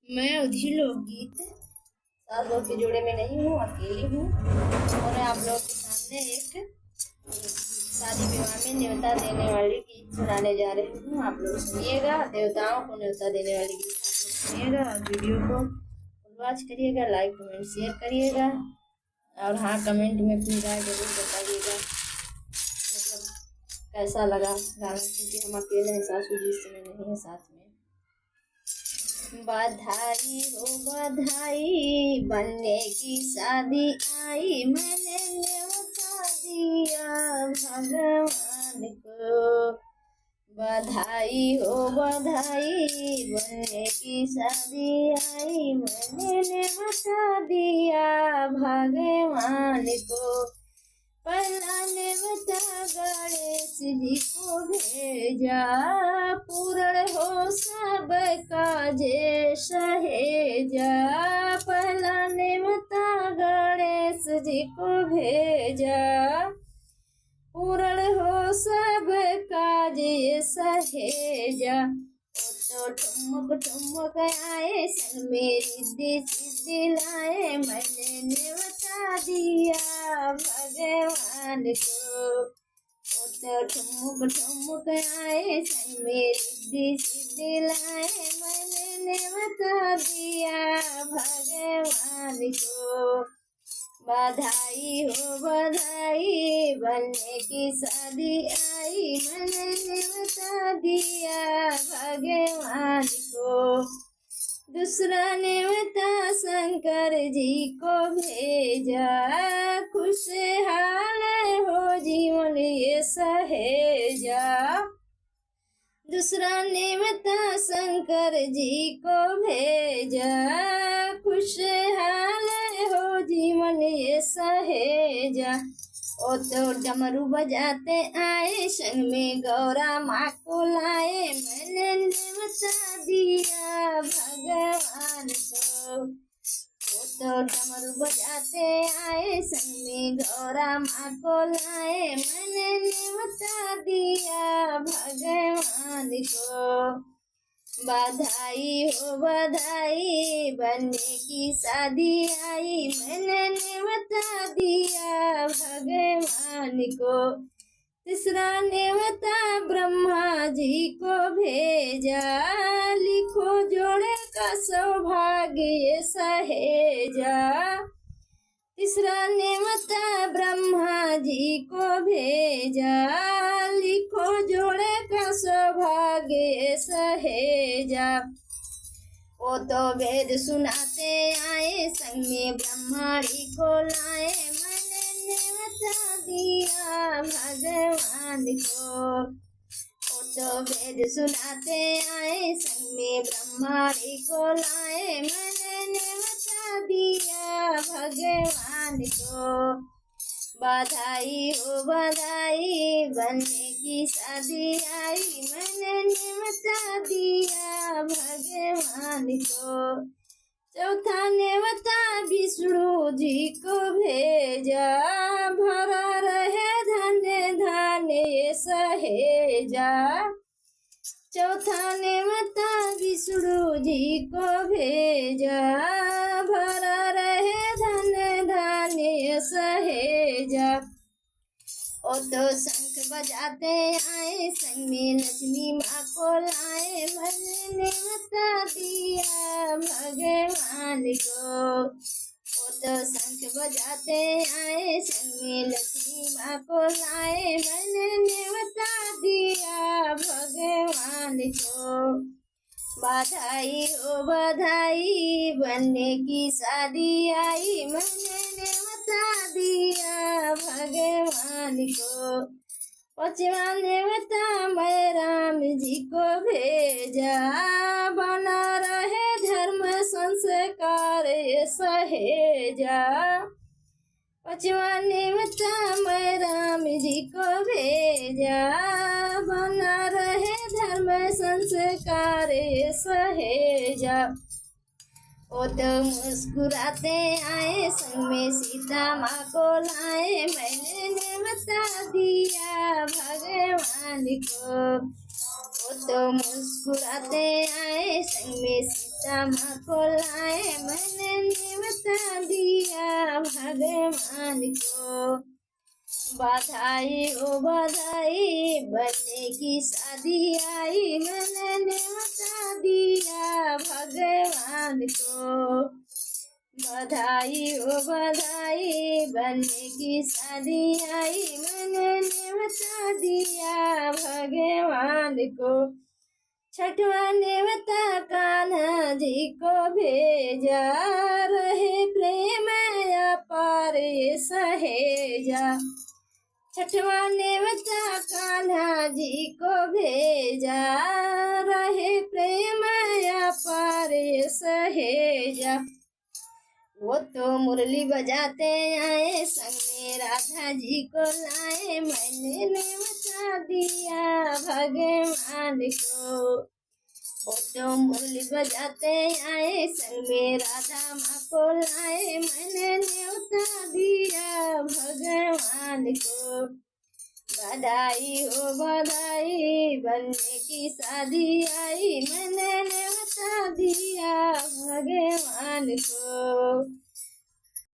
मैं उधी लोकगीत सात लोग के जोड़े में नहीं हूँ, अकेली हूँ और आप लोग के सामने एक शादी विवाह में न्योता देने वाली गीत सुनाने जा रही हूँ। आप लोग सुनिएगा, देवताओं को न्योता देने वाली गीत आप लोग सुनिएगा और वीडियो को वॉच करिएगा, लाइक कमेंट शेयर करिएगा और हाँ, कमेंट में अपनी राय जरूर बताइएगा, मतलब कैसा लगा गाना, क्योंकि हम अकेले हैं, सासू जी इस समय नहीं है साथ में। बधाई हो बधाई, बनने की शादी आई, मैंने न्योता दिया भगवान को। बधाई हो बधाई, बनने की शादी आई, मैंने न्योता दिया भगवान को। पहला न्योता गणेश जी को भेजा, पूर्ण हो सब काजे सहेजा। पहला न्योता गणेश जी को भेजा, पूर्ण हो सब काजे सहेजा। तो ठुमक ठुमक आए, संग में रिद्धि सिद्धि लाए, मैंने न्योता दिया भगवान को। तो ठुमक ठुमक आए, संग में रिद्धि सिद्धि लाए, मैंने न्योता दिया भगवान को। बधाई हो बधाई, बनने की शादी आई, मैंने न्योता दिया भगवान को। दूसरा न्योता शंकर जी को भेजा, खुशहाल हो जीवन ये सहेजा। दूसरा न्योता शंकर जी को भेजा, खुशहाल हो जीवन ये सहेजा। ओ तो डमरू बजाते आए, संग में गौरा माँ को लाए, मैंने न्योता दिया भगवान को। ओ तो डमरू बजाते आए, संग में गौरा माँ को लाए, मैंने न्योता दिया भगवान को। बधाई हो बधाई, बनने की शादी आई, मैंने न्योता दिया भगवान को। तीसरा न्योता ब्रह्मा जी को भेजा, लिखो जोड़े का सौभाग्य सहेजा। तीसरा न्योता ब्रह्मा जी को भेजा, लिखो जोड़े का सौभाग्य सहेजा। वो तो वेद सुनाते आए, संग में ब्रह्माणी को लाए, मैंने न्योता दिया भगवान को। वो तो वेद सुनाते आए, संग में ब्रह्माणी को लाए, मैंने न्योता दिया भगवान को। बधाई हो बधाई, बनने की शादी आई, मैंने न्योता दिया भगवान को। चौथा न्योता विष्णु जी को भेजा, भरा रहे धन्य धान्य सहेजा। चौथा न्योता विष्णु जी को भेजा, भरा रहे धन्य धान्य सहेजा। ओ तो शंख बजाते आए, संग में लक्ष्मी माँ को लाए, मैंने न्योता दिया भगवान को। ओ तो शंख बजाते आए, संग में लक्ष्मी माँ को लाए, मैंने न्योता दिया भगवान को। बधाई हो बधाई, बनने की शादी आई, मैंने न्योता दिया भगवान को। पांचवा न्योता मैं राम जी को भेजा, बना रहे धर्म संस्कार सहेजा। पांचवा न्योता मैं राम जी को भेजा, बना रहे धर्म संस्कार सहेजा। ओ तो मुस्कुराते आए, संग में सीता माँ को लाए, मैंने न्योता दिया भगवान को। वो तो मुस्कुराते आए, संग में राधा माँ को लाए, मैंने नेवता दिया भगवान को। बधाई हो बधाई, बन्ने की शादी आई, मैंने नेवता दिया भगवान को। बधाई हो बधाई, बन्ने की शादी आई, मैंने नेवता दिया भगवान को। छठवां नेवता कान्हा जी को भेजा, रहे प्रेम अपार सहेजा। छठवां नेवता कान्हा जी को भेजा, रहे प्रेम अपार सहेजा। वो तो मुरली बजाते आए, संग में राधा जी को लाए, मैंने नेवता दिया भगवान को। वो तो मुरली बजाते आए, संग में राधा माँ को लाए, मैंने नेवता दिया भगवान को। बधाई हो बधाई, बन्ने की शादी आई, मैंने नेवता दिया भगवान को।